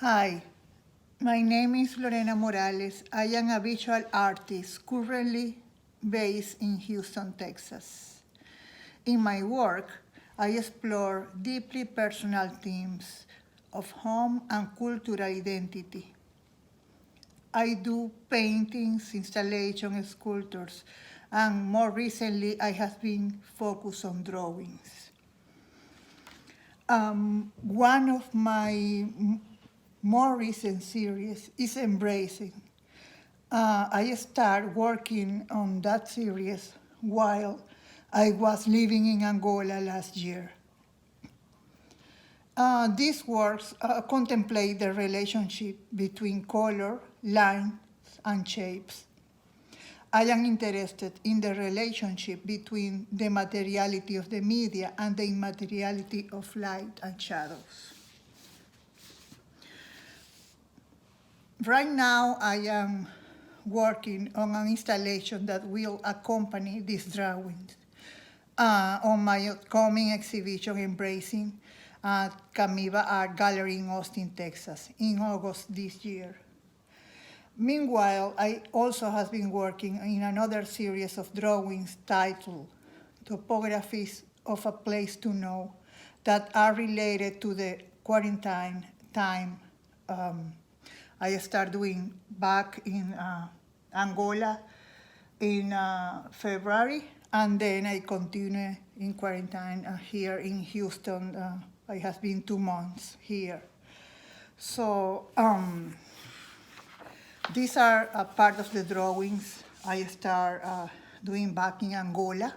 Hi, my name is Lorena Morales. I am a visual artist currently based in Houston, Texas. In my work, I explore deeply personal themes of home and cultural identity. I do paintings, installations, sculptures, and more recently I have been focused on drawings. One of my more recent series is Embracing. I started working on that series while I was living in Angola last year. These works contemplate the relationship between color, lines, and shapes. I am interested in the relationship between the materiality of the media and the immateriality of light and shadows. Right now, I am working on an installation that will accompany these drawings on my upcoming exhibition Embracing at Camiva Art Gallery in Austin, Texas, in August this year. Meanwhile, I also have been working in another series of drawings titled Topographies of a Place to Know that are related to the quarantine time I started doing back in Angola in February, and then I continue in quarantine here in Houston. I have been 2 months here. So these are a part of the drawings I start doing back in Angola.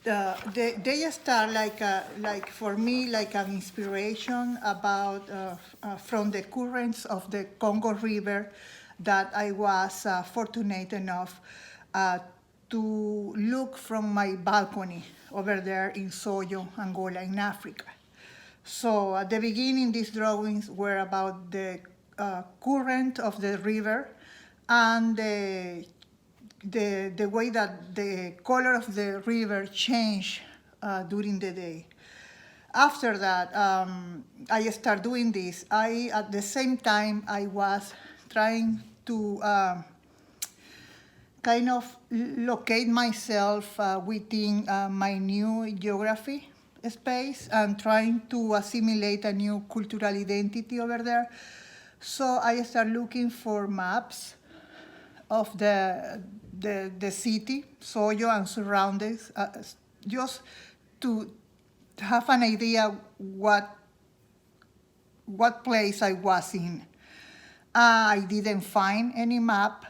They start like for me like an inspiration about from the currents of the Congo River that I was fortunate enough to look from my balcony over there in Soyo, Angola, in Africa. So at the beginning, these drawings were about the current of the river and the way that the color of the river changed during the day. After that, I started doing this. At the same time, I was trying to kind of locate myself within my new geography space and trying to assimilate a new cultural identity over there. So I started looking for maps of the city, Soyo and surroundings, just to have an idea what place I was in. I didn't find any map,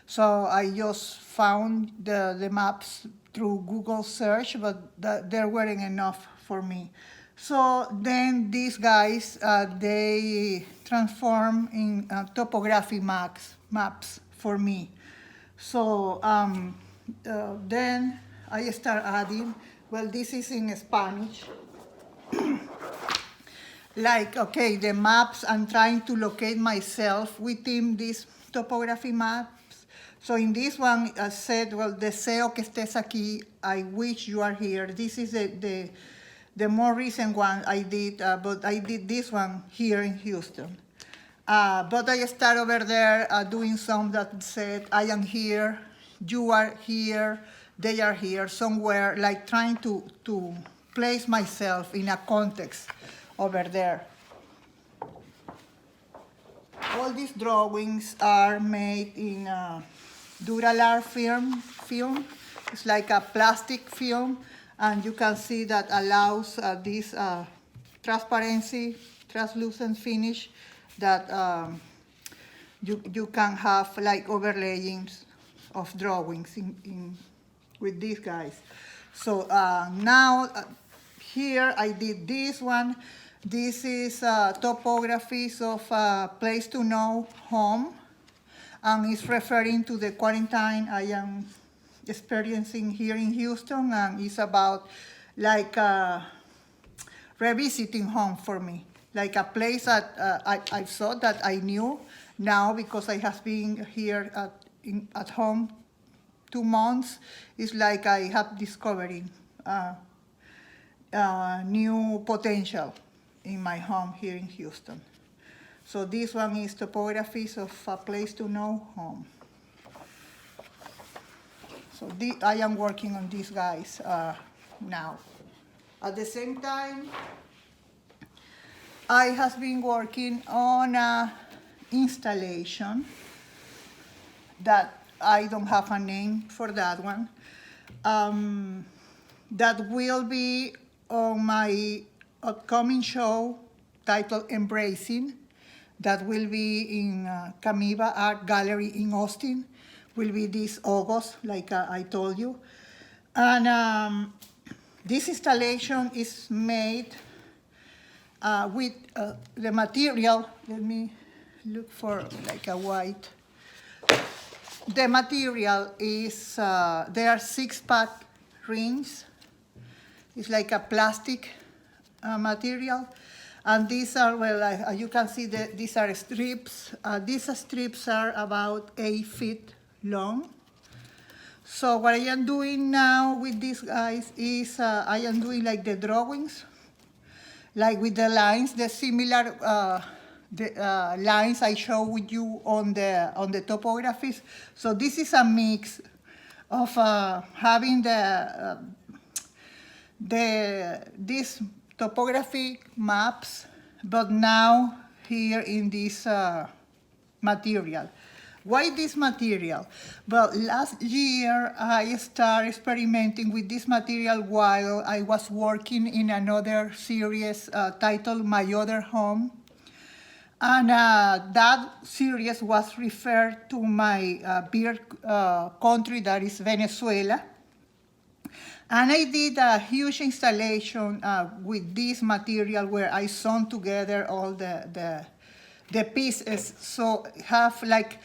so I just found the maps through Google search, but there weren't enough for me. So then these guys, they transform in topography maps for me. So then I start adding, well, this is in Spanish. Like, okay, the maps, I'm trying to locate myself within these topography maps. So in this one, I said, well, deseo que estés aquí, I wish you are here. This is the more recent one I did, but I did this one here in Houston. But I started over there doing some that said, I am here, you are here, they are here, somewhere, like trying to place myself in a context over there. All these drawings are made in Duralar film. It's like a plastic film, and you can see that allows this transparency, translucent finish that you can have like overlayings of drawings with these guys. So now here I did this one. This is topographies of place to know home, and it's referring to the quarantine I am experiencing here in Houston, and it's about like revisiting home for me, like a place that I thought that I knew now because I have been here at home 2 months. It's like I have discovering new potential in my home here in Houston. So this one is topographies of a place to know home. So I am working on these guys now. At the same time, I have been working on an installation that I don't have a name for that one. That will be on my upcoming show titled Embracing. That will be in Camiva Art Gallery in Austin. Will be this August, like I told you. And this installation is made with the material. Let me look for like a white. The material is, there are 6-pack rings. It's like a plastic material. And these are, well, you can see that these are strips. These strips are about 8 feet long. So what I am doing now with these guys is I am doing like the drawings, like with the lines, the similar lines I show with you on the topographies. So this is a mix of having these topographic maps, but now here in this material. Why this material? Well, last year I started experimenting with this material while I was working in another series titled My Other Home. And that series was referred to my beer country, that is Venezuela. And I did a huge installation with this material where I sewn together all the pieces. So have like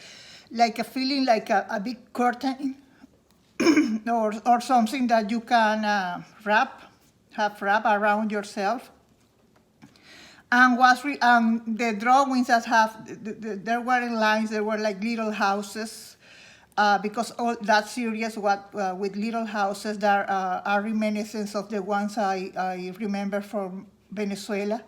a feeling like a big curtain or something that you can have wrap around yourself. And the drawings that there were lines, there were like little houses, because all that series with little houses that are reminiscence of the ones I remember from Venezuela.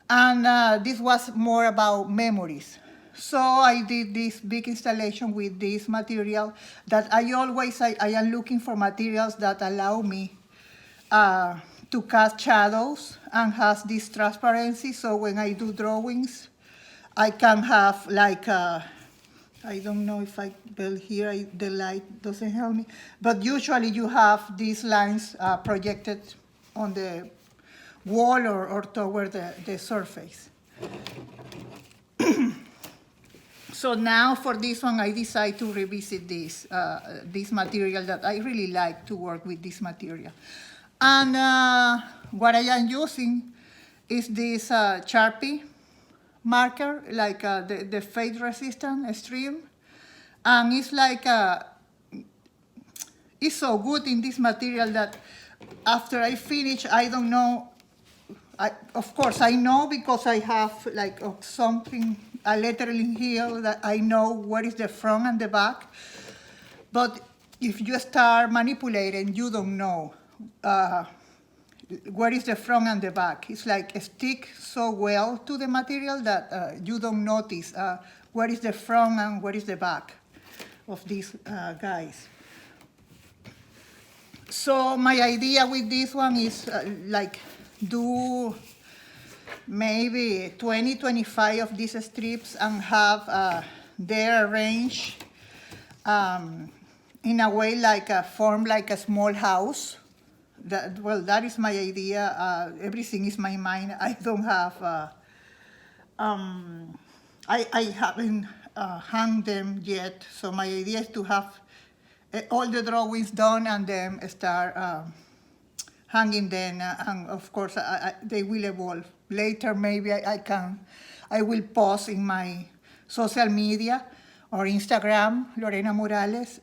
And this was more about memories. So I did this big installation with this material that I am looking for materials that allow me to cast shadows and has this transparency. So when I do drawings, I can have like I don't know if I build here, the light doesn't help me, but usually you have these lines projected on the wall or toward the surface. So now for this one, I decided to revisit this material that I really like to work with this material. And what I am using is this Sharpie marker, like the fade resistant stream. And it's like, it's so good in this material that after I finish, I don't know, of course I know because I have like something, a lettering here that I know what is the front and the back. But if you start manipulating, you don't know where is the front and the back. It's like stick so well to the material that you don't notice where is the front and where is the back of these guys. So my idea with this one is like do maybe 20, 25 of these strips and have their arranged in a way like form like a small house. That is my idea. Everything is my mind. I don't have, I haven't hung them yet. So my idea is to have all the drawings done and then start hanging them. And of course, they will evolve. Later, maybe I will post in my social media or Instagram, Lorena Morales,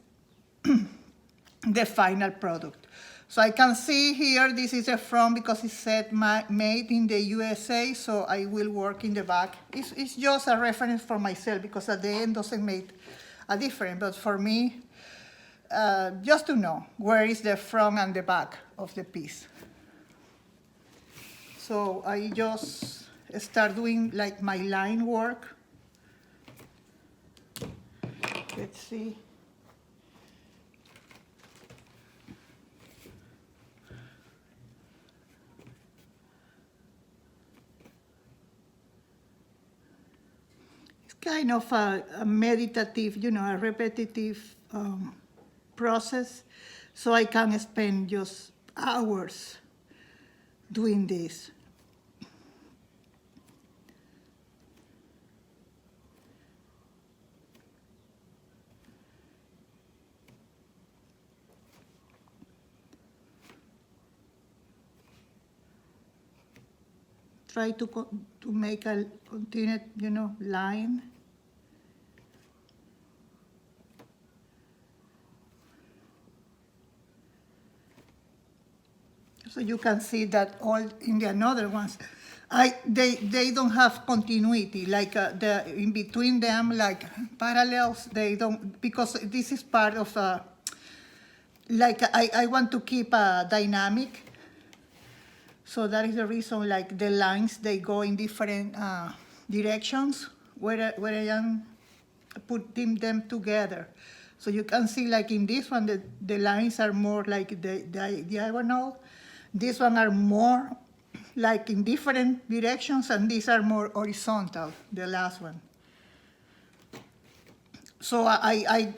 the final product. So I can see here, this is a front because it said made in the USA, so I will work in the back. It's just a reference for myself because at the end doesn't make a difference, but for me, just to know where is the front and the back of the piece. So I just start doing like my line work. Let's see. It's kind of a meditative, a repetitive process, so I can spend just hours doing this. Try to make a continued, line. So you can see that all in the another ones, they don't have continuity, like the in between them, like parallels. They don't, because this is part of like I want to keep a dynamic. So that is the reason, like the lines, they go in different directions where I am putting them together. So you can see, like in this one, the lines are more like the diagonal. These one are more like in different directions, and these are more horizontal, the last one. So I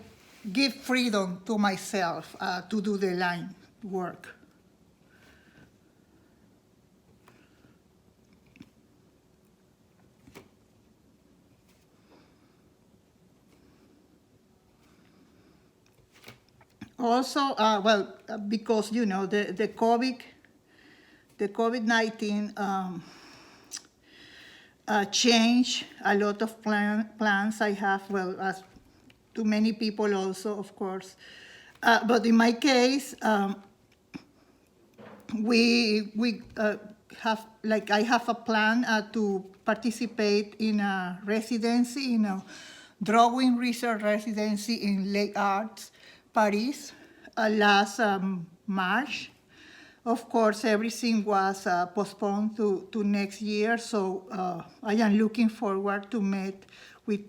give freedom to myself to do the line work. Also, because the COVID-19 changed a lot of plans I have. Well, as to many people also, of course. But in my case, we have, like, I have a plan to participate in a residency, drawing research residency in Les Arts, Paris, last March. Of course, everything was postponed to next year, so I am looking forward to meet with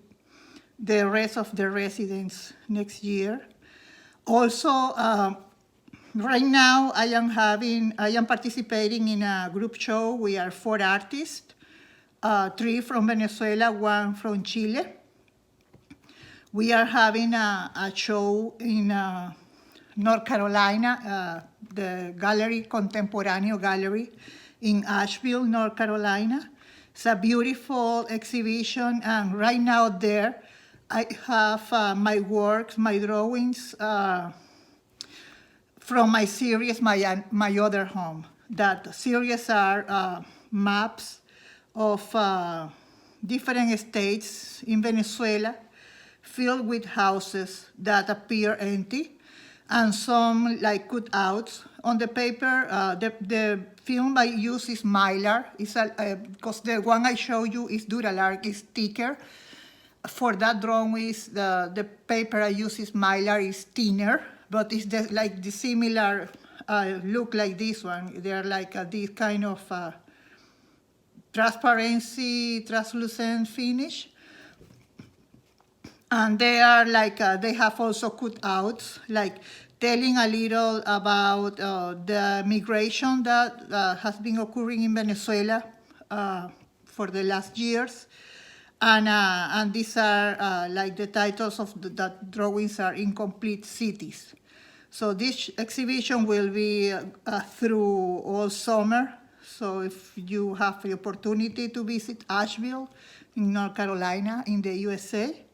the rest of the residents next year. Also, right now I am participating in a group show. We are 4 artists, 3 from Venezuela, 1 from Chile. We are having a show in North Carolina, the gallery, Contemporáneo Gallery in Asheville, North Carolina. It's a beautiful exhibition, and right now there I have my works, my drawings from my series, My Other Home. That series are maps of different states in Venezuela, filled with houses that appear empty, and some like cutouts on the paper. The film I use is Mylar, because the one I show you is Duralark, is thicker. For that drawing, the paper I use is Mylar, is thinner, but it's like the similar look like this one. They're like this kind of transparency, translucent finish. And they are like, they have also cutouts, like telling a little about the migration that has been occurring in Venezuela for the last years. And these are like the titles of the drawings are Incomplete Cities. So this exhibition will be through all summer. So if you have the opportunity to visit Asheville in North Carolina in the USA,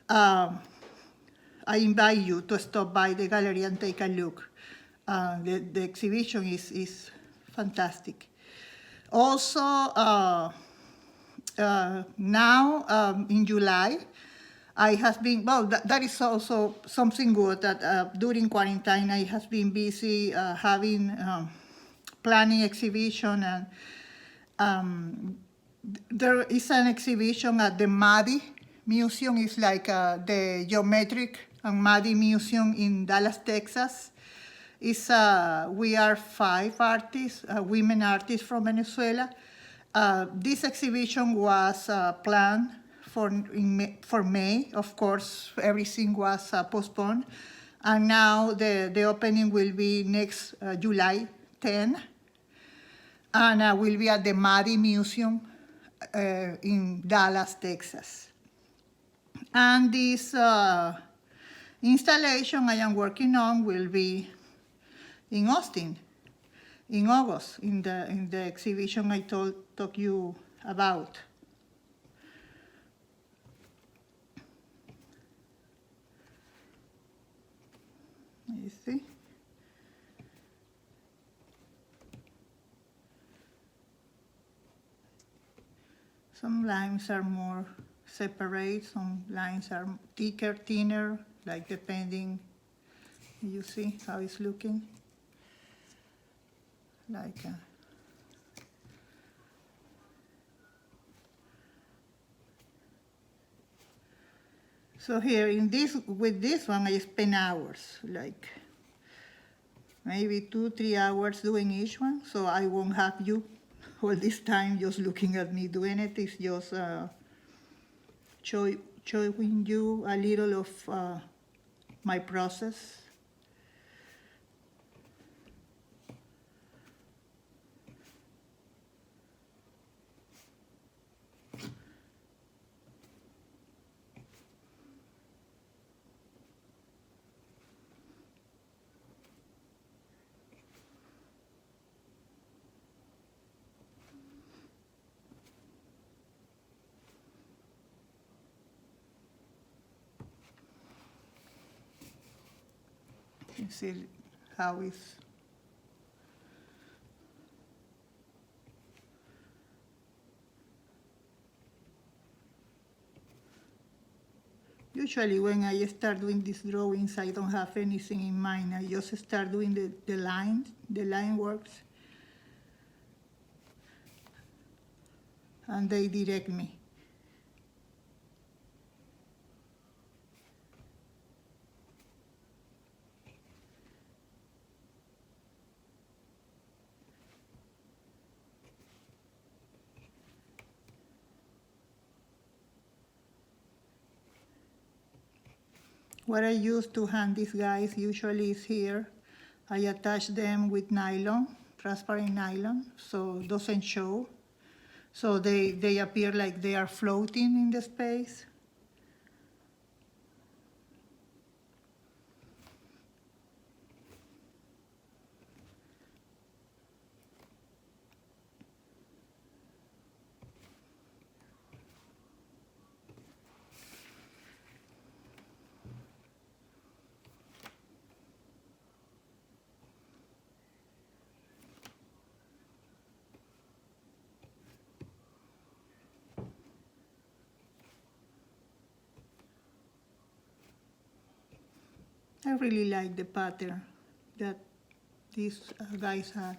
I invite you to stop by the gallery and take a look. The exhibition is fantastic. Also, now in July, I have been, well, that is also something good that during quarantine I have been busy having planning exhibition, and there is an exhibition at the MADI Museum. It's like the Geometric and MADI Museum in Dallas, Texas. We are 5 artists, women artists from Venezuela, This exhibition was planned for May. Of course, everything was postponed. And now the opening will be next July 10. And will be at the Maddie Museum in Dallas, Texas. And this installation I am working on will be in Austin in August, in the exhibition I talk you about. You see? Some lines are more separate, some lines are thicker, thinner, like depending, you see how it's looking? Like so here with this one I spend hours, like maybe 2-3 hours doing each one, so I won't have you all this time just looking at me doing it. It's just showing you a little of my process. You see how it's usually when I start doing these drawings, I don't have anything in mind. I just start doing the line works, and they direct me. What I use to hand these guys usually is here. I attach them with nylon, transparent nylon, so it doesn't show. So they appear like they are floating in the space. I really like the pattern that these guys have.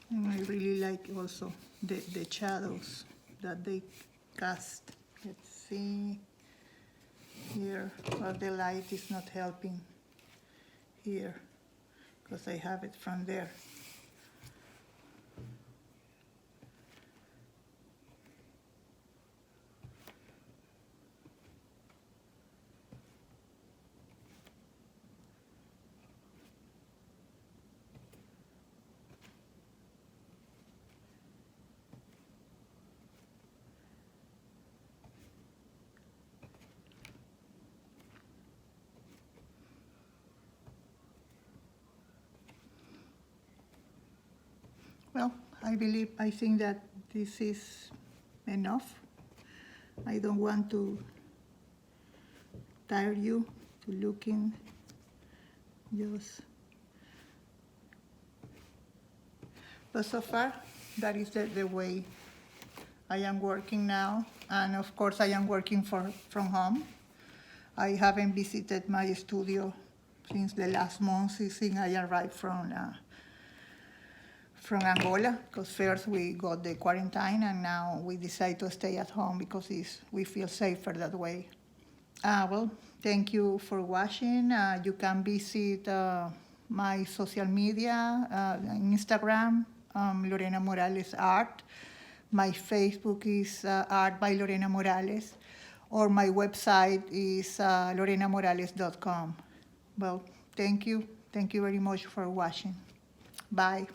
And I really like also the shadows that they cast. Let's see here, but the light is not helping here because I have it from there. Well, I think that this is enough. I don't want to tire you to looking just. But so far, that is the way I am working now. And of course, I am working from home. I haven't visited my studio since the last month since I arrived from Angola, because first we got the quarantine and now we decide to stay at home because we feel safer that way. Well, Thank you for watching. You can visit my social media, Instagram, Lorena Morales Art. My Facebook is Art by Lorena Morales, or my website is lorenamorales.com. Well, thank you. Thank you very much for watching. Bye.